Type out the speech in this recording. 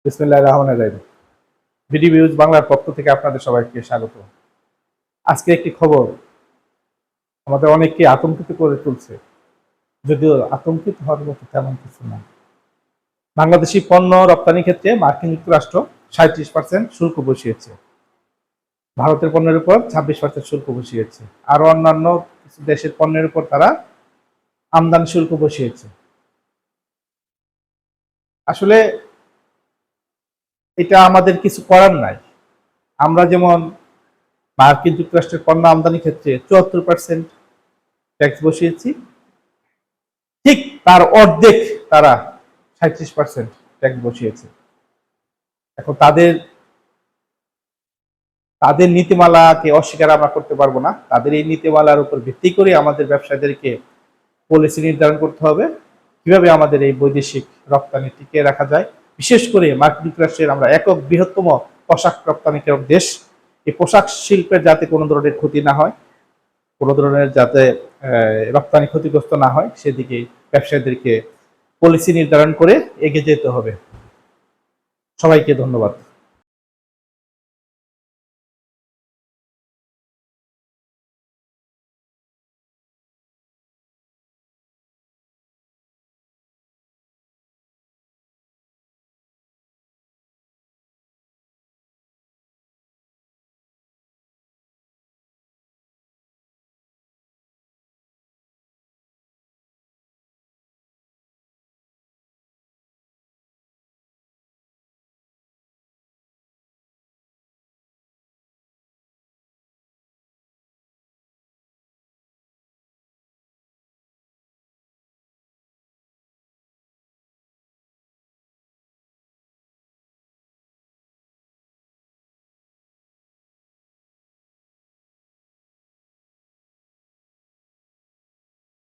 বিসমিল্লাহির রহমানির রহিম। BD news বাংলার পক্ষ থেকে আপনাদের সবাইকে স্বাগত। আজকে একটি খবর আমাদের অনেককে আতঙ্কিত করে তুলছে, যদিও আতঙ্কিত হওয়ার মতো তেমন কিছু না। বাংলাদেশি পণ্য রপ্তানি ক্ষেত্রে মার্কিন যুক্তরাষ্ট্র 37% শুল্ক বসিয়েছে, ভারতের পণ্যের উপর 26% শুল্ক বসিয়েছে, আরো অন্যান্য কিছু দেশের পণ্যের উপর তারা আমদানি শুল্ক বসিয়েছে। আসলে এটা আমাদের কিছু করার নাই। আমরা যেমন মার্কিন যুক্তরাষ্ট্রের পণ্য আমদানি ক্ষেত্রে 74% ট্যাক্স বসিয়েছি, ঠিক তার অর্ধেক তারা 37% ট্যাক্স বসিয়েছে। এখন তাদের তাদের নীতিমালাকে অস্বীকার আমরা করতে পারবো না। তাদের এই নীতিমালার উপর ভিত্তি করে আমাদের ব্যবসায়ীদেরকে পলিসি নির্ধারণ করতে হবে, কিভাবে আমাদের এই বৈদেশিক রপ্তানি টিকিয়ে রাখা যায়। বিশেষ করে মার্কিন যুক্তরাষ্ট্রের আমরা একক বৃহত্তম পোশাক রপ্তানিকারক দেশ। এই পোশাক শিল্পের যাতে কোনো ধরনের ক্ষতি না হয়, কোনো ধরনের যাতে রপ্তানি ক্ষতিগ্রস্ত না হয়, সেদিকে ব্যবসায়ীদেরকে পলিসি নির্ধারণ করে এগিয়ে যেতে হবে। সবাইকে ধন্যবাদ।